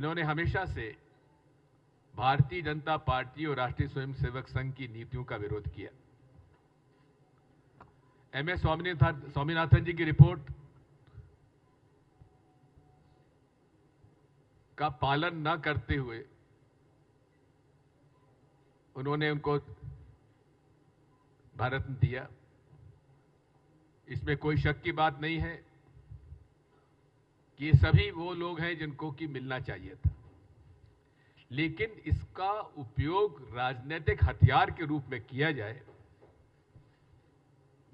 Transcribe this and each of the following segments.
इन्होंने हमेशा से भारतीय जनता पार्टी और राष्ट्रीय स्वयंसेवक संघ की नीतियों का विरोध किया। एमएस स्वामीनाथन जी की रिपोर्ट का पालन न करते हुए उन्होंने उनको भारत रत्न दिया। इसमें कोई शक की बात नहीं है कि ये सभी वो लोग हैं जिनको कि मिलना चाहिए था, लेकिन इसका उपयोग राजनीतिक हथियार के रूप में किया जाए,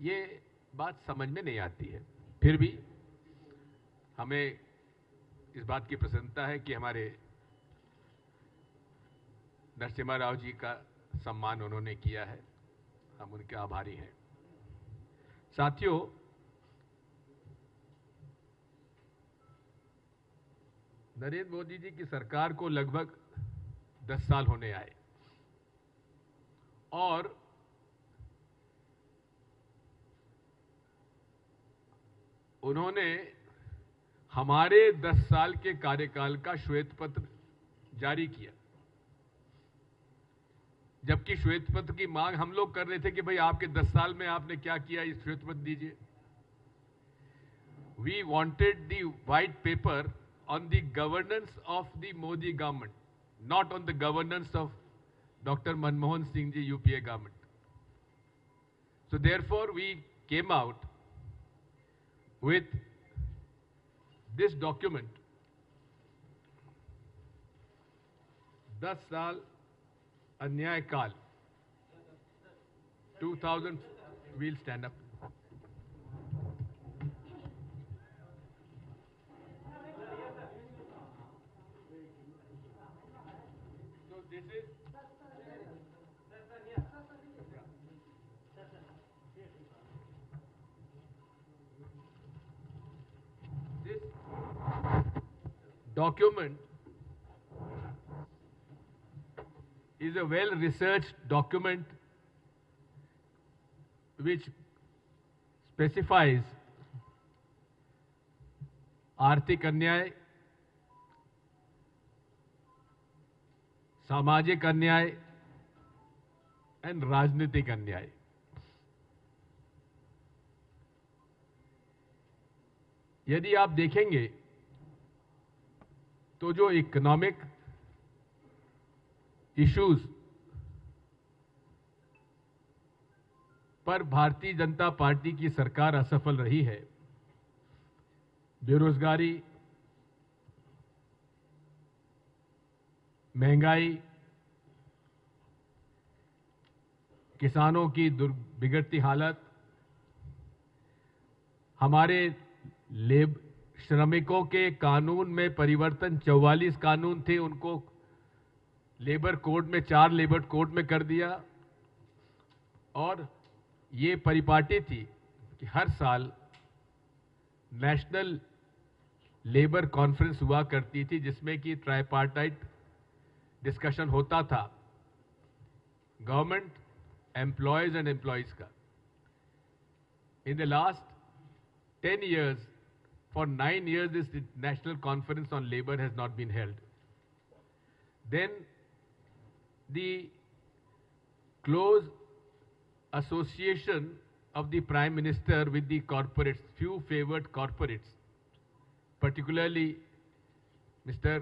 ये बात समझ में नहीं आती है। फिर भी हमें इस बात की प्रसन्नता है कि हमारे नरसिम्हा राव जी का सम्मान उन्होंने किया है, हम उनके आभारी हैं। साथियों, नरेंद्र मोदी जी की सरकार को लगभग 10 साल होने आए और उन्होंने हमारे 10 साल के कार्यकाल का श्वेत पत्र जारी किया, जबकि श्वेत पत्र की मांग हम लोग कर रहे थे कि भाई आपके 10 साल में आपने क्या किया, इस श्वेत पत्र दीजिए। We wanted the white paper on the governance of the Modi government, not on the governance of Dr. Manmohan Singh ji UPA government. So therefore we came out with this document, 10 साल अन्याय काल 2000. We'll stand up. So this is this document is a well-researched document which specifies आर्थिक अन्याय, सामाजिक अन्याय and राजनीतिक अन्याय। यदि आप देखेंगे तो जो इकोनॉमिक इश्यूज पर भारतीय जनता पार्टी की सरकार असफल रही है, बेरोजगारी, महंगाई, किसानों की बिगड़ती हालत, हमारे श्रमिकों के कानून में परिवर्तन, 44 कानून थे, उनको लेबर कोड में 4 लेबर कोड में कर दिया। और ये परिपाटी थी कि हर साल नेशनल लेबर कॉन्फ्रेंस हुआ करती थी, जिसमें कि ट्राइपार्टाइट डिस्कशन होता था गवर्नमेंट, एम्प्लॉयज एंड एम्प्लॉयज का। In the last 10 years, for 9 years, this national conference on labor has not been held. Then the close association of the Prime Minister with the corporates, few favored corporates, particularly Mr.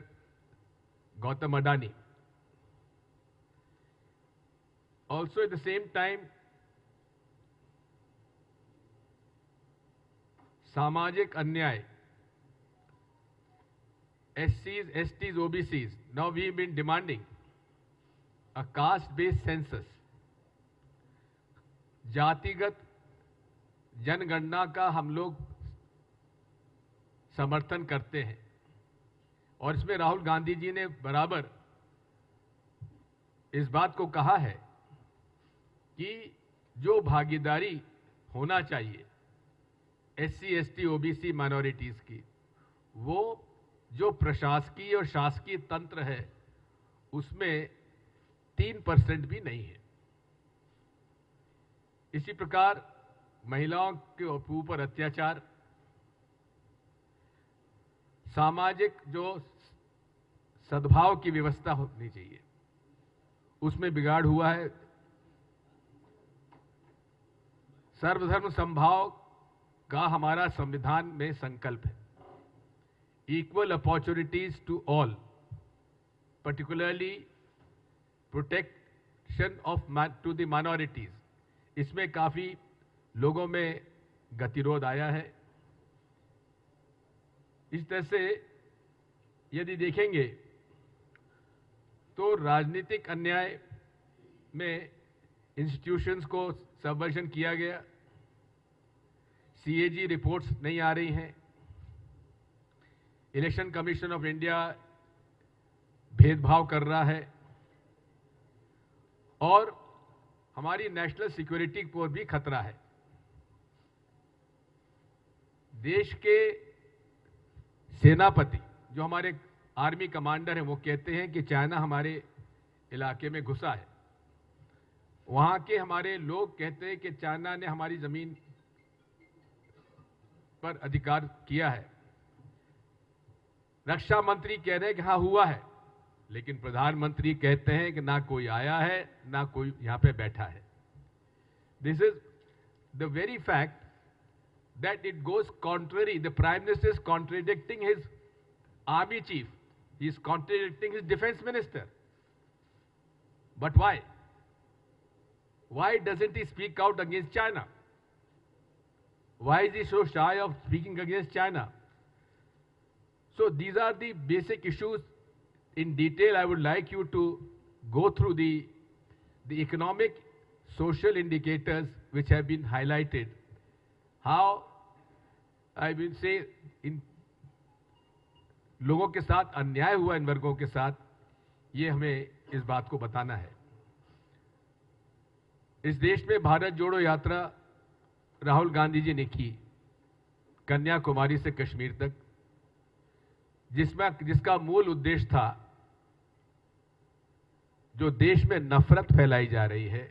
Gautam Adani. Also at the same time, सामाजिक अन्याय, SCs, STs, OBCs. Now we've been demanding a caste-based census. जातिगत जनगणना का हम लोग समर्थन करते हैं और इसमें राहुल गांधी जी ने बराबर इस बात को कहा है कि जो भागीदारी होना चाहिए SC, ST, OBC माइनॉरिटीज की, वो जो प्रशासकीय और शासकीय तंत्र है उसमें 3% भी नहीं है। इसी प्रकार महिलाओं के ऊपर अत्याचार, सामाजिक जो सद्भाव की व्यवस्था होनी चाहिए, उसमें बिगाड़ हुआ है। सर्वधर्म समभाव का हमारा संविधान में संकल्प है। Equal opportunities to all, particularly protection of to the minorities, इसमें काफी लोगों में गतिरोध आया है। इस तरह से यदि देखेंगे तो राजनीतिक अन्याय में इंस्टीट्यूशंस को सबवर्जन किया गया, सीएजी रिपोर्ट्स नहीं आ रही हैं, इलेक्शन कमीशन ऑफ इंडिया भेदभाव कर रहा है और हमारी नेशनल सिक्योरिटी पर भी खतरा है। देश के सेनापति जो हमारे आर्मी कमांडर हैं वो कहते हैं कि चाइना हमारे इलाके में घुसा है। वहां के हमारे लोग कहते हैं कि चाइना ने हमारी जमीन पर अधिकार किया है। रक्षा मंत्री कह रहे हैं कि हाँ हुआ है, लेकिन प्रधानमंत्री कहते हैं कि ना कोई आया है ना कोई यहां पे बैठा है। This is the very fact that it goes contrary. The Prime Minister is contradicting his army chief. He is contradicting his defense minister. But why? Why doesn't he speak out against China? Why is he so shy of speaking against China? So these are the basic issues. In detail, I would like you to go through the economic, social indicators which have been highlighted. How I will say इन लोगों के साथ अन्याय हुआ, इन वर्गों के साथ, ये हमें इस बात को बताना है। इस देश में भारत जोड़ो यात्रा राहुल गांधी जी ने की, कन्याकुमारी से कश्मीर तक, जिसका मूल उद्देश्य था जो देश में नफरत फैलाई जा रही है,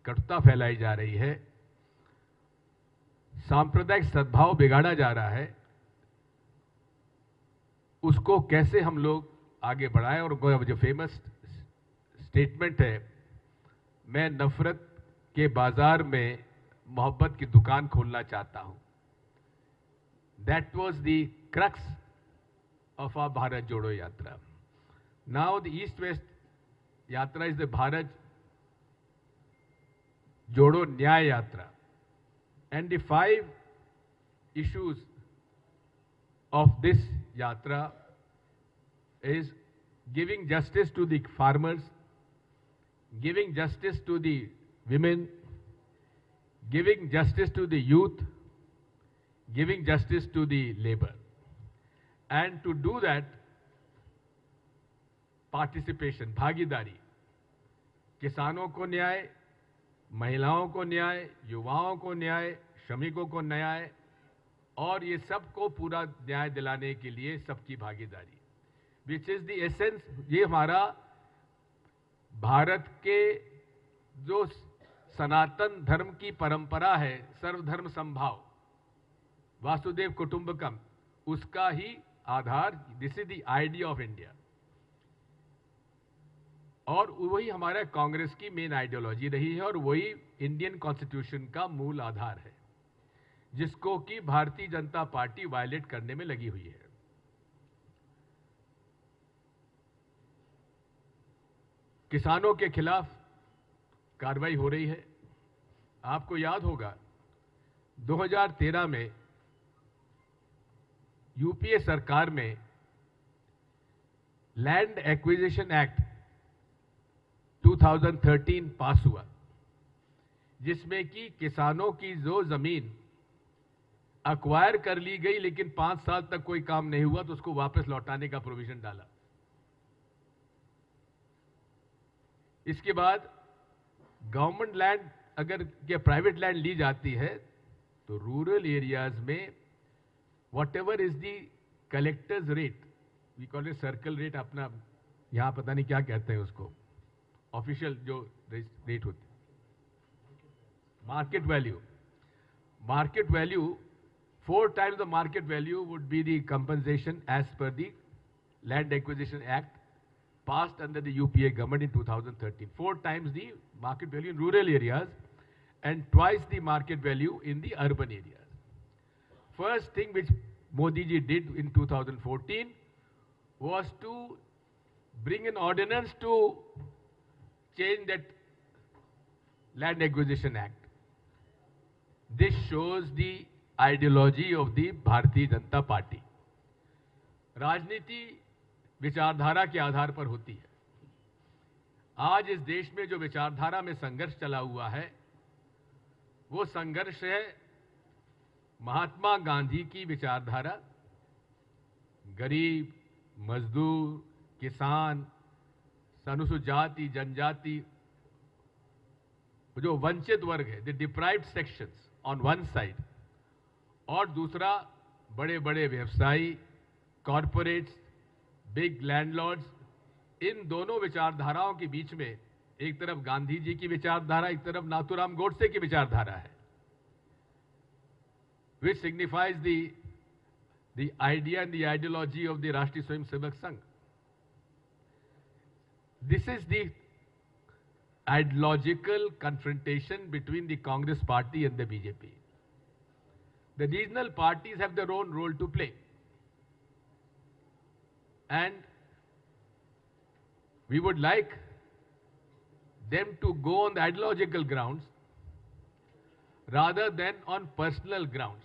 कटुता फैलाई जा रही है, सांप्रदायिक सद्भाव बिगाड़ा जा रहा है, उसको कैसे हम लोग आगे बढ़ाएं। और जो फेमस स्टेटमेंट है, मैं नफरत के बाजार में मोहब्बत की दुकान खोलना चाहता हूं, that was the crux of our Bharat Jodo Yatra. Now the east west yatra is the Bharat Jodo Nyay यात्रा। And the 5 issues of this yatra is giving justice to the farmers, giving justice to the women, giving justice to the youth, giving justice to the labor. And to do that, participation, भागीदारी, किसानों को न्याय, महिलाओं को न्याय, युवाओं को न्याय, श्रमिकों को न्याय, और ये सबको पूरा न्याय दिलाने के लिए सबकी भागीदारी, विच इज द एसेंस। ये हमारा भारत के जो सनातन धर्म की परंपरा है, सर्वधर्म समभाव, वासुदेव कुटुंबकम, उसका ही आधार, this is the idea of India. और वही हमारा कांग्रेस की मेन आइडियोलॉजी रही है और वही इंडियन कॉन्स्टिट्यूशन का मूल आधार है, जिसको कि भारतीय जनता पार्टी वायलेट करने में लगी हुई है। किसानों के खिलाफ कार्रवाई हो रही है। आपको याद होगा 2013 में यूपीए सरकार में लैंड एक्विजिशन एक्ट 2013 पास हुआ, जिसमें कि किसानों की जो जमीन अक्वायर कर ली गई लेकिन 5 साल तक कोई काम नहीं हुआ तो उसको वापस लौटाने का प्रोविजन डाला। इसके बाद गवर्नमेंट लैंड अगर या प्राइवेट लैंड ली जाती है तो रूरल एरियाज में whatever is the collector's rate, we call it circle rate, अपना यहां पता नहीं क्या कहते हैं उसको, ऑफिशियल जो रेट होती है, market value 4 times the market value would be the compensation as per the Land Acquisition Act passed under the UPA government in 2013. 4 times the market value in rural areas and twice the market value in the urban areas. First thing which Modi ji did in 2014 was to bring an ordinance to change that Land Acquisition Act. This shows the ideology of the Bharatiya Janata Party. राजनीति विचारधारा के आधार पर होती है. आज इस देश में जो विचारधारा में संघर्ष चला हुआ है, वो संघर्ष है महात्मा गांधी की विचारधारा. गरीब, मजदूर, किसान, अनुसूचित जाति, जनजाति, जो वंचित वर्ग है, the deprived sections on one side, और दूसरा बड़े बड़े व्यवसायी, कॉरपोरेट्स, बिग लैंडलॉर्ड्स. इन दोनों विचारधाराओं के बीच में एक तरफ गांधी जी की विचारधारा, एक तरफ नाथूराम गोडसे की विचारधारा है, which signifies the idea and the ideology of the Rashtriya Swayamsevak Sangh. This is the ideological confrontation between the Congress party and the BJP. The regional parties have their own role to play. And we would like them to go on the ideological grounds rather than on personal grounds.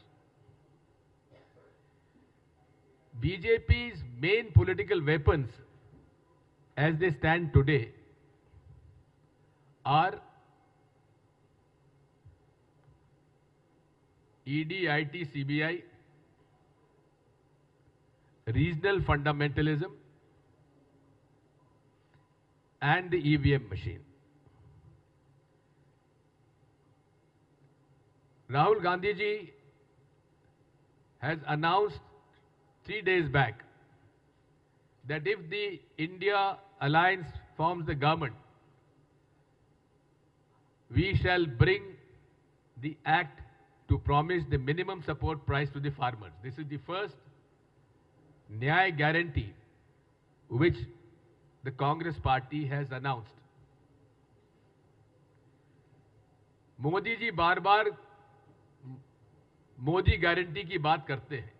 BJP's main political weapons as they stand today are ED, IT, CBI, regional fundamentalism, and the EVM machine. Rahul Gandhi ji has announced 3 days back that if the India alliance forms the government, we shall bring the act to promise the minimum support price to the farmers. This is the first Nyay guarantee which the Congress party has announced. Modi ji बार बार Modi guarantee की बात करते हैं,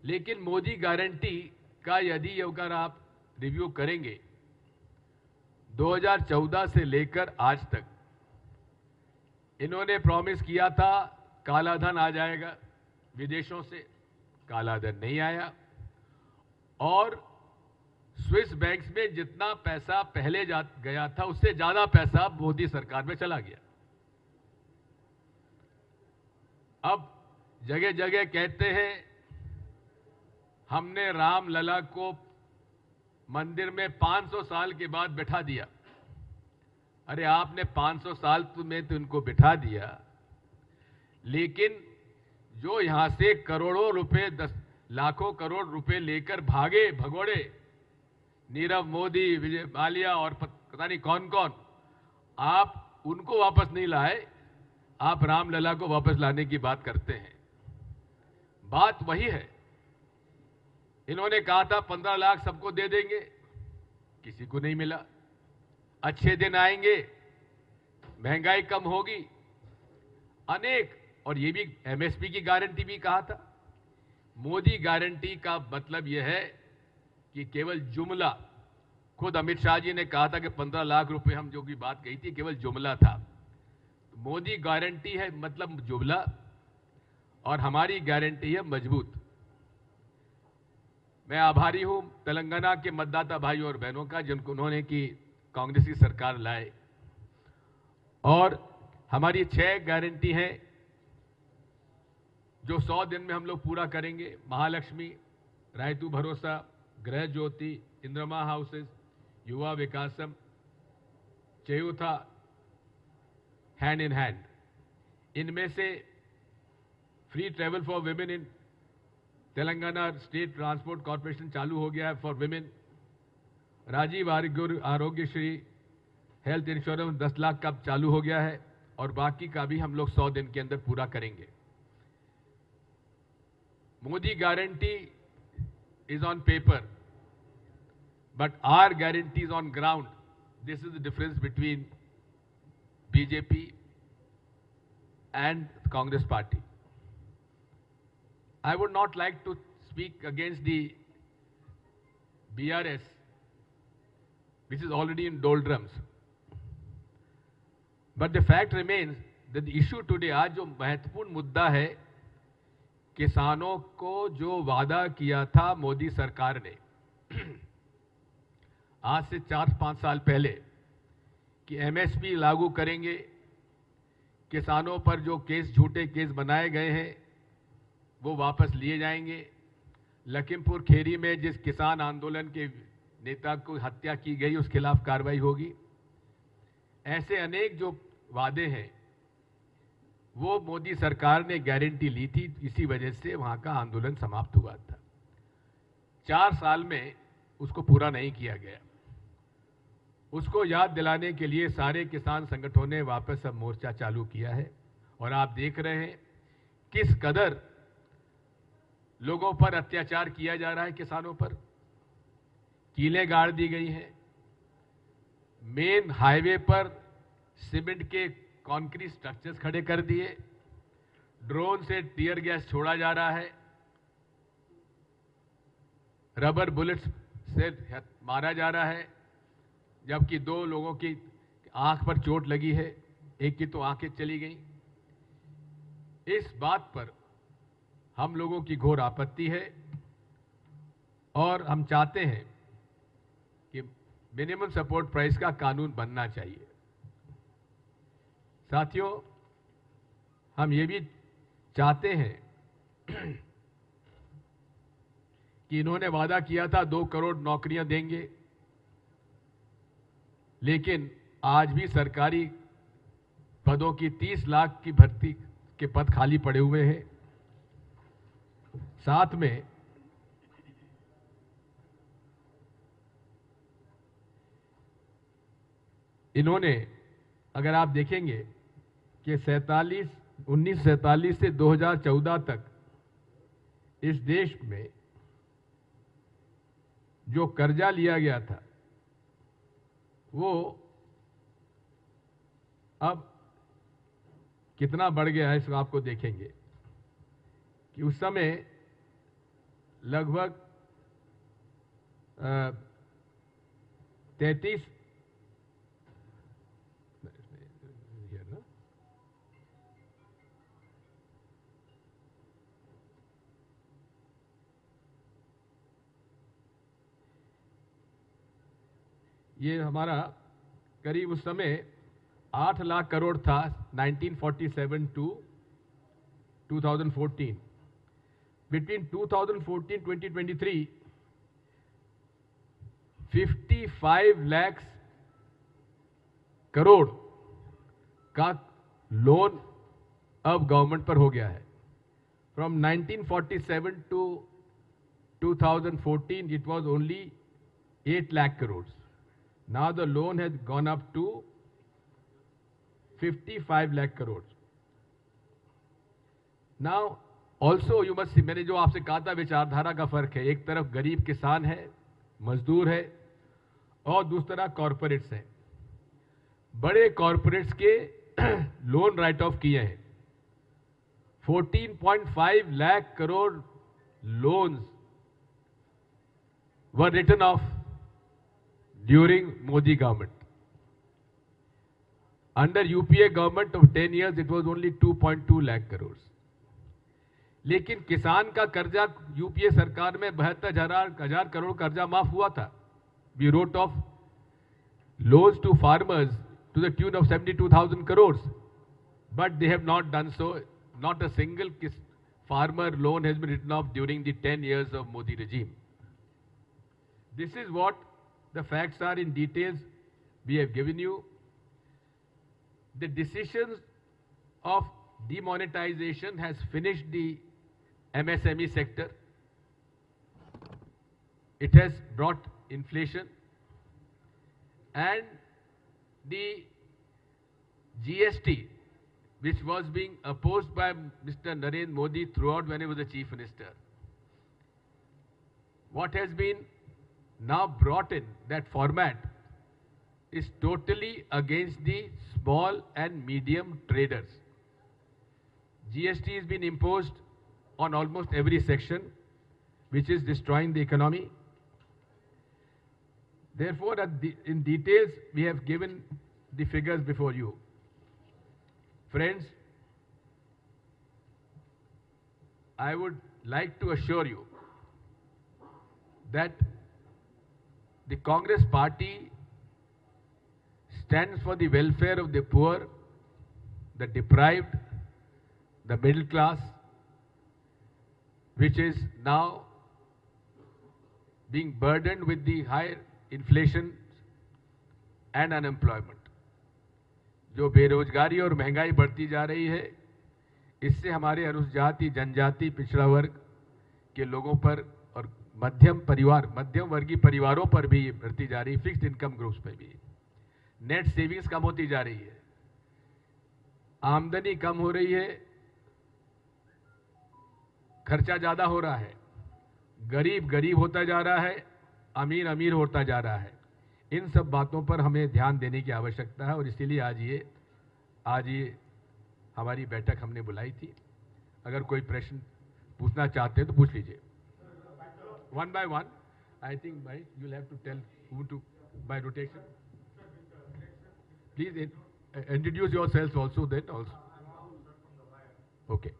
लेकिन Modi guarantee का यदि अगर आप रिव्यू करेंगे 2014 से लेकर आज तक, इन्होंने प्रॉमिस किया था काला धन आ जाएगा विदेशों से, काला धन नहीं आया, और स्विस बैंक्स में जितना पैसा पहले गया था उससे ज्यादा पैसा मोदी सरकार में चला गया. अब जगह जगह कहते हैं हमने राम लला को मंदिर में 500 साल के बाद बिठा दिया. अरे आपने 500 साल में तो इनको बिठा दिया, लेकिन जो यहां से करोड़ों रुपए, 10 लाखों करोड़ रुपए लेकर भागे भगोड़े, नीरव मोदी, विजय माल्या और पता नहीं कौन कौन, आप उनको वापस नहीं लाए, आप रामलला को वापस लाने की बात करते हैं. बात वही है. इन्होंने कहा था 15 लाख सबको दे देंगे, किसी को नहीं मिला. अच्छे दिन आएंगे, महंगाई कम होगी, अनेक, और ये भी एमएसपी की गारंटी भी कहा था. मोदी गारंटी का मतलब यह है कि केवल जुमला, खुद अमित शाह जी ने कहा था कि 15 लाख रुपए हम जो की बात कही थी केवल जुमला था. मोदी गारंटी है मतलब जुमला, और हमारी गारंटी है मजबूत. मैं आभारी हूं तेलंगाना के मतदाता भाई और बहनों का, जिनको उन्होंने की कांग्रेस की सरकार लाए, और हमारी 6 गारंटी हैं जो 100 दिन में हम लोग पूरा करेंगे. महालक्ष्मी, रायतू भरोसा, गृह ज्योति, इंद्रमा हाउसेस, युवा विकासम, चेयुथा, हैंड इन हैंड. इनमें से free travel for women in Telangana state transport corporation चालू हो गया है for women. Rajiv Aarogyasri health insurance 10 lakh का चालू हो गया है, और बाकी का भी हम लोग 100 दिन के अंदर पूरा करेंगे. Modi guarantee is on paper, But our guarantees on ground, this is the difference between BJP and the Congress party. I would not like to speak against the BRS, which is already in doldrums. But the fact remains that the issue today, आज जो महत्वपूर्ण मुद्दा है, किसानों को जो वादा किया था मोदी सरकार ने आज से 4-5 साल पहले कि एमएसपी लागू करेंगे, किसानों पर जो केस झूठे केस बनाए गए हैं वो वापस लिए जाएंगे, लखीमपुर खेरी में जिस किसान आंदोलन के नेता को हत्या की गई उसके खिलाफ कार्रवाई होगी। ऐसे अनेक जो वादे हैं वो मोदी सरकार ने गारंटी ली थी, इसी वजह से वहां का आंदोलन समाप्त हुआ था। 4 साल में उसको पूरा नहीं किया गया। उसको याद दिलाने के लिए सारे किसान संगठनों ने वापस अब मोर्चा चालू किया है और आप देख रहे हैं किस कदर लोगों पर अत्याचार किया जा रहा है। किसानों पर कीलें गाड़ दी गई हैं, मेन हाईवे पर सीमेंट के कंक्रीट स्ट्रक्चर्स खड़े कर दिए, ड्रोन से टीयर गैस छोड़ा जा रहा है, रबर बुलेट्स से मारा जा रहा है, जबकि 2 लोगों की आंख पर चोट लगी है, एक की तो आंखें चली गई। इस बात पर हम लोगों की घोर आपत्ति है और हम चाहते हैं कि मिनिमम सपोर्ट प्राइस का कानून बनना चाहिए। साथियों, हम ये भी चाहते हैं कि इन्होंने वादा किया था 2 करोड़ नौकरियां देंगे, लेकिन आज भी सरकारी पदों की 30 लाख की भर्ती के पद खाली पड़े हुए हैं। साथ में इन्होंने, अगर आप देखेंगे कि 1947 से 2014 तक इस देश में जो कर्जा लिया गया था वो अब कितना बढ़ गया है, इसको आपको देखेंगे कि उस समय लगभग 33 ये हमारा करीब उस समय 8 लाख करोड़ था 1947 टू 2014। बिटवीन 2014 2023 55 लाख करोड़ का लोन अब गवर्नमेंट पर हो गया है। From 1947 to 2014 it was only 8 lakh crores. Now the loan has gone up to 55 lakh crores. Now also you must see, मैंने जो आपसे कहा था विचारधारा का फर्क है, एक तरफ गरीब किसान है, मजदूर है और दूसरी तरफ कॉर्पोरेट्स हैं। बड़े कॉर्पोरेट्स के लोन राइट ऑफ किए हैं। 14.5 lakh crore loans were written off during Modi government. Under UPA government of 10 years, it was only 2.2 lakh crores. लेकिन किसान का कर्जा यूपीए सरकार में 72,000 करोड़ कर्जा माफ हुआ था। We wrote off loans to farmers to the tune of 72,000 crores, but they have not done so. Not a single farmer loan has been written off during the 10 years of Modi regime. This is what the facts are in details we have given you. The decisions of demonetization has finished the MSME sector. It has brought inflation, and the GST, which was being opposed by Mr. Narendra Modi throughout when he was the Chief Minister. What has been now brought in, that format, is totally against the small and medium traders. GST has been imposed on almost every section, which is destroying the economy. Therefore, in details, we have given the figures before you. Friends, I would like to assure you that the Congress party stands for the welfare of the poor, the deprived, the middle class, which is now being burdened with the high inflation and unemployment. जो बेरोजगारी और महंगाई बढ़ती जा रही है, इससे हमारे अनुसूचित जनजाति पिछड़ा वर्ग के लोगों पर और मध्यम वर्गीय परिवारों पर भी बढ़ती जा रही है, फिक्स्ड इनकम ग्रुप्स पर भी। नेट सेविंग्स कम होती जा रही है, आमदनी कम हो रही है, खर्चा ज्यादा हो रहा है, गरीब गरीब होता जा रहा है, अमीर अमीर होता जा रहा है। इन सब बातों पर हमें ध्यान देने की आवश्यकता है और इसीलिए आज ये हमारी बैठक हमने बुलाई थी। अगर कोई प्रश्न पूछना चाहते हैं तो पूछ लीजिए। One by one, I think भाई you will have to tell who to by rotation. Please introduce yourself also then also. Okay.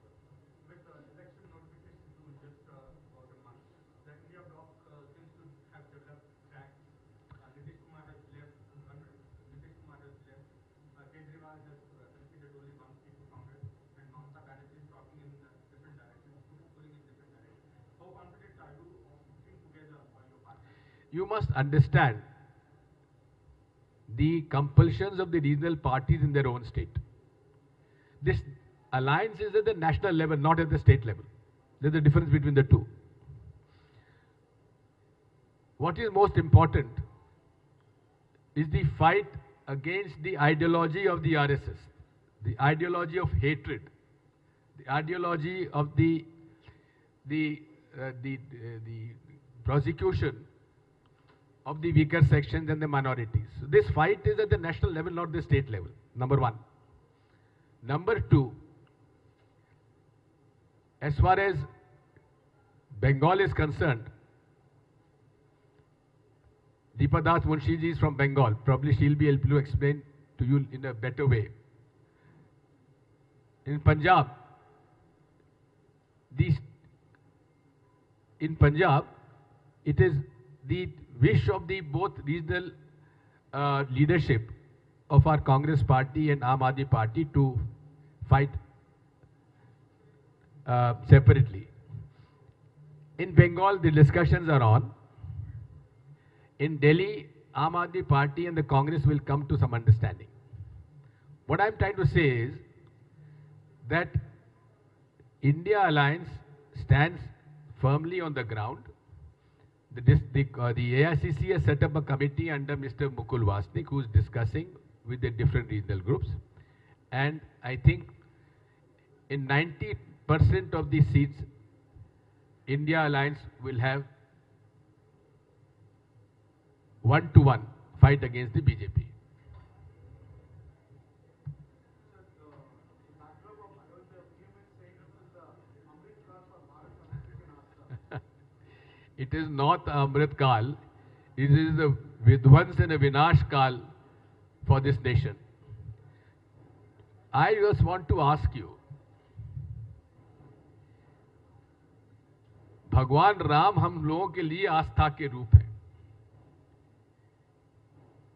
You must understand the compulsions of the regional parties in their own state. This alliance is at the national level, not at the state level. There's a difference between the two. What is most important is the fight against the ideology of the RSS, the ideology of hatred, the ideology of the prosecution of the weaker sections and the minorities. So this fight is at the national level, not the state level, number one. Number two, as far as Bengal is concerned, Deepa Das Munshi ji is from Bengal. Probably she'll be able to explain to you in a better way. In Punjab, it is the wish of the both regional leadership of our Congress party and Aam Aadmi party to fight separately. In Bengal, the discussions are on. In Delhi, Aam Aadmi party and the Congress will come to some understanding. What I'm trying to say is that India Alliance stands firmly on the ground. The AICC has set up a committee under Mr. Mukul Vasnik, who is discussing with the different regional groups. And I think in 90% of the seats, India Alliance will have 1-to-1 fight against the BJP. It is not Amrit Kal, it is a Vidhvans and a Vinash Kal for this nation. I just want to ask you, भगवान राम हम लोगों के लिए आस्था के रूप है.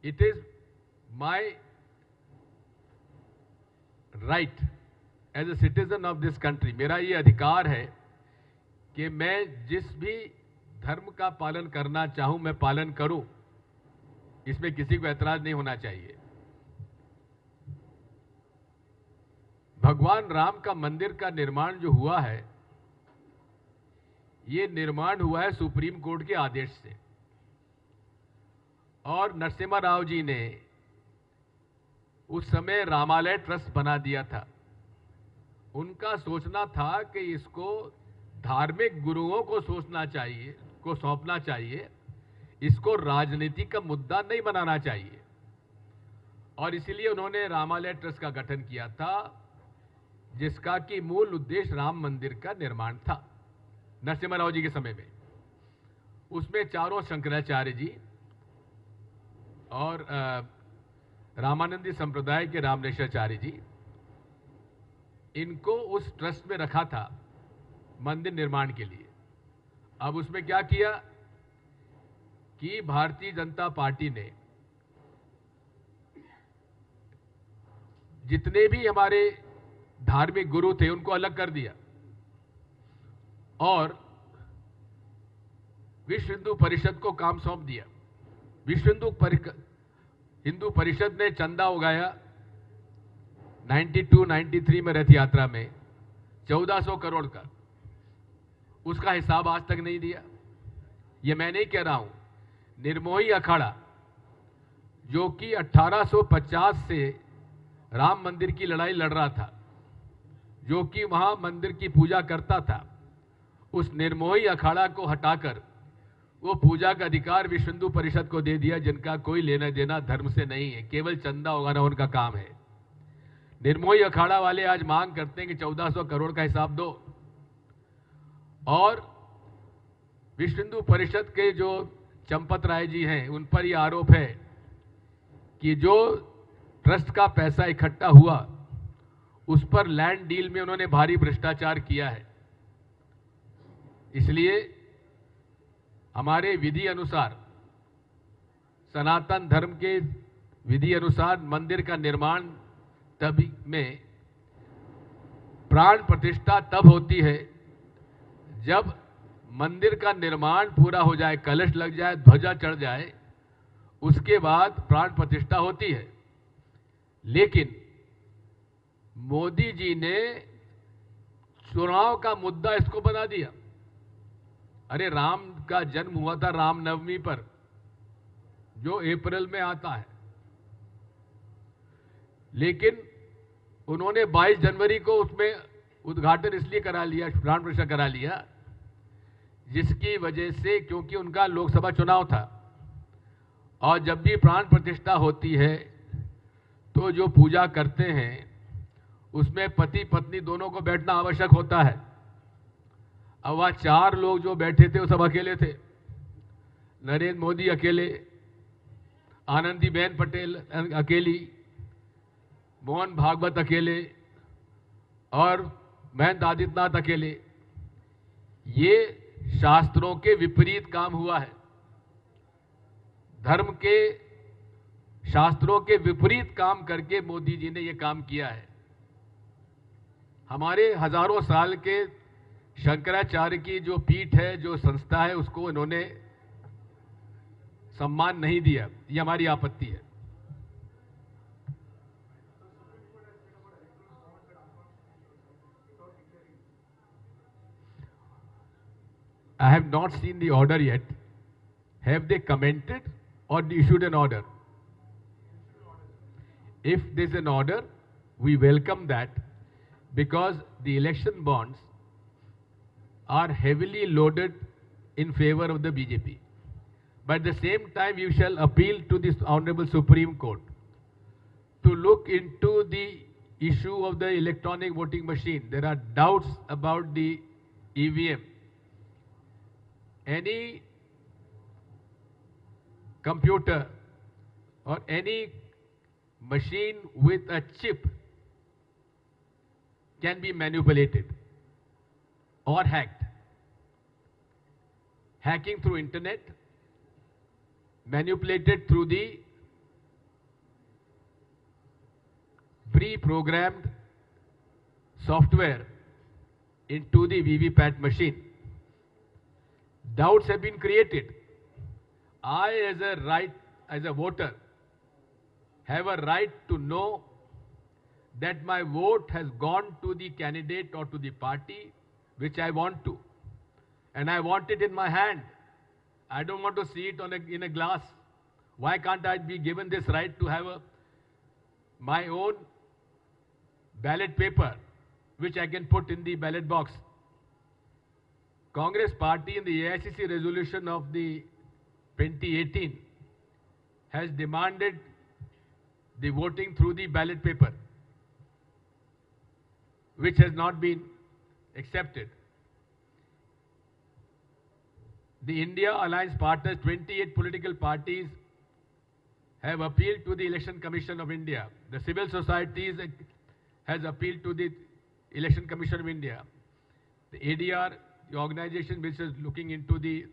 It is my right as a citizen of this country, मेरा ये अधिकार है कि मैं जिस भी धर्म का पालन करना चाहूं मैं पालन करूं, इसमें किसी को ऐतराज नहीं होना चाहिए. भगवान राम का मंदिर का निर्माण जो हुआ है, ये निर्माण हुआ है सुप्रीम कोर्ट के आदेश से, और नरसिम्हा राव जी ने उस समय रामालय ट्रस्ट बना दिया था. उनका सोचना था कि इसको धार्मिक गुरुओं को सौंपना चाहिए. इसको राजनीति का मुद्दा नहीं बनाना चाहिए, और इसीलिए उन्होंने रामालय ट्रस्ट का गठन किया था, जिसका कि मूल उद्देश्य राम मंदिर का निर्माण था नरसिम्हा जी के समय में। उसमें चारों शंकराचार्य जी और रामानंदी संप्रदाय के रामनेशाचार्य जी, इनको उस ट्रस्ट में रखा था मंदिर निर्माण के लिए। अब उसमें क्या किया कि भारतीय जनता पार्टी ने जितने भी हमारे धार्मिक गुरु थे उनको अलग कर दिया, और विश्व हिंदू परिषद को काम सौंप दिया। विश्व हिंदू परिषद ने चंदा उगाया 92-93 में रथ यात्रा में 1400 करोड़ का, उसका हिसाब आज तक नहीं दिया। ये मैं नहीं कह रहा हूं, निर्मोही अखाड़ा जो कि 1850 से राम मंदिर की लड़ाई लड़ रहा था, जो कि वहां मंदिर की पूजा करता था, उस निर्मोही अखाड़ा को हटाकर वो पूजा का अधिकार विश्व हिंदू परिषद को दे दिया, जिनका कोई लेना देना धर्म से नहीं है, केवल चंदा उगाना उनका काम है। निर्मोही अखाड़ा वाले आज मांग करते हैं कि 1400 करोड़ का हिसाब दो, और विश्व हिंदू परिषद के जो चंपत राय जी हैं उन पर यह आरोप है कि जो ट्रस्ट का पैसा इकट्ठा हुआ उस पर लैंड डील में उन्होंने भारी भ्रष्टाचार किया है। इसलिए हमारे विधि अनुसार, सनातन धर्म के विधि अनुसार मंदिर का निर्माण तभी में प्राण प्रतिष्ठा तब होती है जब मंदिर का निर्माण पूरा हो जाए, कलश लग जाए, ध्वजा चढ़ जाए, उसके बाद प्राण प्रतिष्ठा होती है। लेकिन मोदी जी ने चुनाव का मुद्दा इसको बना दिया। अरे राम का जन्म हुआ था रामनवमी पर, जो अप्रैल में आता है, लेकिन उन्होंने 22 जनवरी को उसमें उद्घाटन इसलिए करा लिया, प्राण प्रतिष्ठा करा लिया, जिसकी वजह से क्योंकि उनका लोकसभा चुनाव था, और जब भी प्राण प्रतिष्ठा होती है तो जो पूजा करते हैं उसमें पति पत्नी दोनों को बैठना आवश्यक होता है। अब वह 4 लोग जो बैठे थे वो सब अकेले थे। नरेंद्र मोदी अकेले, आनंदीबेन पटेल अकेली, मोहन भागवत अकेले, और महंत आदित्यनाथ अकेले। ये शास्त्रों के विपरीत काम हुआ है। धर्म के शास्त्रों के विपरीत काम करके मोदी जी ने यह काम किया है। हमारे हजारों साल के शंकराचार्य की जो पीठ है, जो संस्था है, उसको इन्होंने सम्मान नहीं दिया। ये हमारी आपत्ति है। I have not seen the order yet. Have they commented or issued an order? If there's an order, we welcome that, because the election bonds are heavily loaded in favor of the BJP. But at the same time, we shall appeal to this Honorable Supreme Court to look into the issue of the electronic voting machine. There are doubts about the EVM. Any computer or any machine with a chip can be manipulated or hacked. Hacking through internet, manipulated through the pre-programmed software into the VVPAT machine. Doubts have been created. I, as a voter, have a right to know that my vote has gone to the candidate or to the party which I want to, and I want it in my hand. I don't want to see it in a glass. Why can't I be given this right to have my own ballot paper which I can put in the ballot box? Congress party in the AICC resolution of the 2018 has demanded the voting through the ballot paper, which has not been accepted. The India Alliance partners, 28 political parties, have appealed to the Election Commission of India. The civil societies has appealed to the Election Commission of India. The ADR, the organization which is looking into the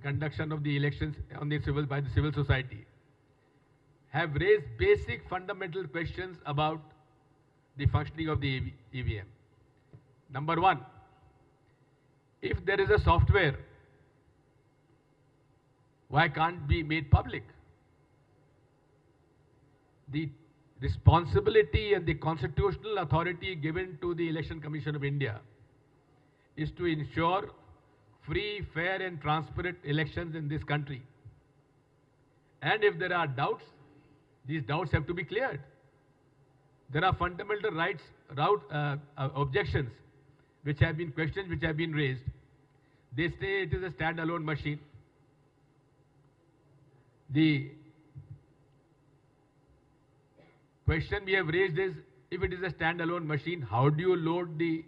conduction of the elections on the by the civil society, have raised basic fundamental questions about the functioning of the EVM. Number one, if there is a software, why can't be made public? The responsibility and the constitutional authority given to the Election Commission of India is to ensure free, fair and transparent elections in this country. And if there are doubts, these doubts have to be cleared. There are fundamental rights, objections which have been questions, which have been raised. They say it is a standalone machine. The question we have raised is, if it is a standalone machine, how do you load the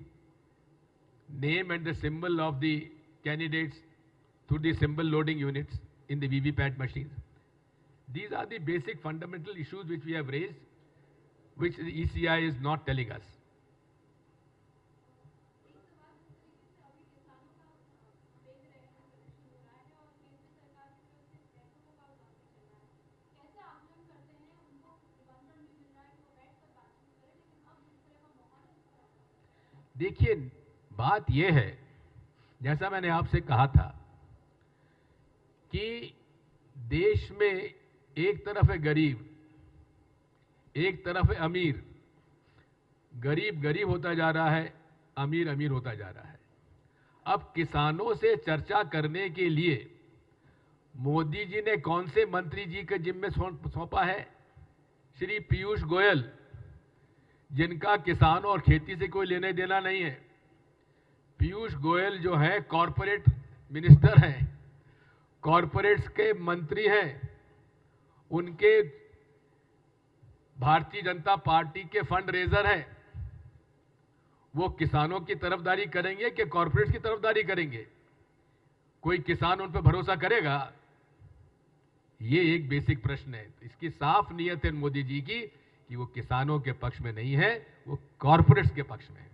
name and the symbol of the candidates through the symbol loading units in the VVPAT machines? These are the basic fundamental issues which we have raised, which the ECI is not telling us. देखिए, बात यह है, जैसा मैंने आपसे कहा था कि देश में एक तरफ है गरीब, एक तरफ है अमीर। गरीब गरीब होता जा रहा है, अमीर अमीर होता जा रहा है। अब किसानों से चर्चा करने के लिए मोदी जी ने कौन से मंत्री जी के जिम्मे सौंपा है? श्री पीयूष गोयल, जिनका किसानों और खेती से कोई लेने देना नहीं है। पीयूष गोयल जो है कॉरपोरेट मिनिस्टर हैं, कॉरपोरेट्स के मंत्री हैं, उनके भारतीय जनता पार्टी के फंड रेजर हैं। वो किसानों की तरफदारी करेंगे कि कॉरपोरेट्स की तरफदारी करेंगे? कोई किसान उन पर भरोसा करेगा? ये एक बेसिक प्रश्न है। इसकी साफ नीयत है मोदी जी की कि वो किसानों के पक्ष में नहीं है, वो कॉरपोरेट्स के पक्ष में है।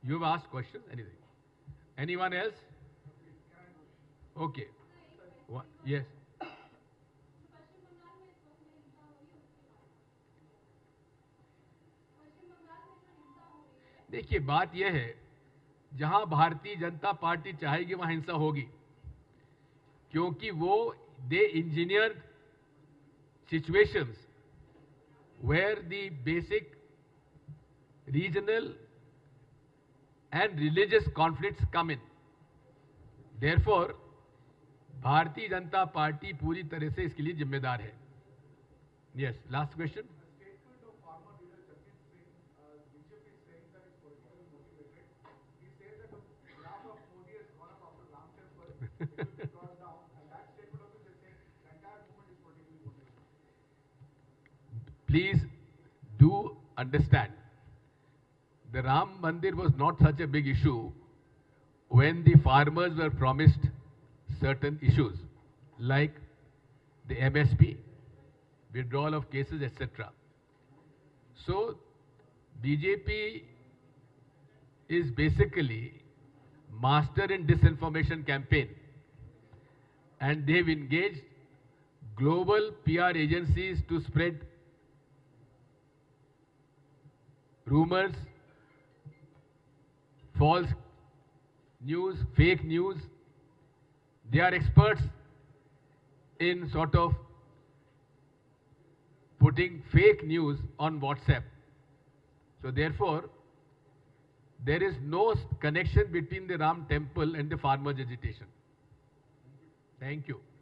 You have asked question, anything? Anyone else? Okay, yes. देखिए, बात यह है, जहां भारतीय जनता पार्टी चाहेगी वहां हिंसा होगी, क्योंकि वो they engineer situations where the basic regional and religious conflicts come in. Therefore, Bharatiya Janata party पूरी तरह से इसके लिए जिम्मेदार है। Yes, last question. Statement of former leader Jagjit Singh, BJP is saying that it's politically motivated. He says that the graph of Modi has gone up after Ram Temple, it will be brought down, and that statement also is saying the entire movement is politically motivated. Please do understand, the Ram Mandir was not such a big issue when the farmers were promised certain issues like the MSP, withdrawal of cases, etc. So, BJP is basically master in disinformation campaign, and they've engaged global PR agencies to spread rumors, false news, fake news. They are experts in sort of putting fake news on WhatsApp. So therefore, there is no connection between the Ram temple and the farmers' agitation. Thank you.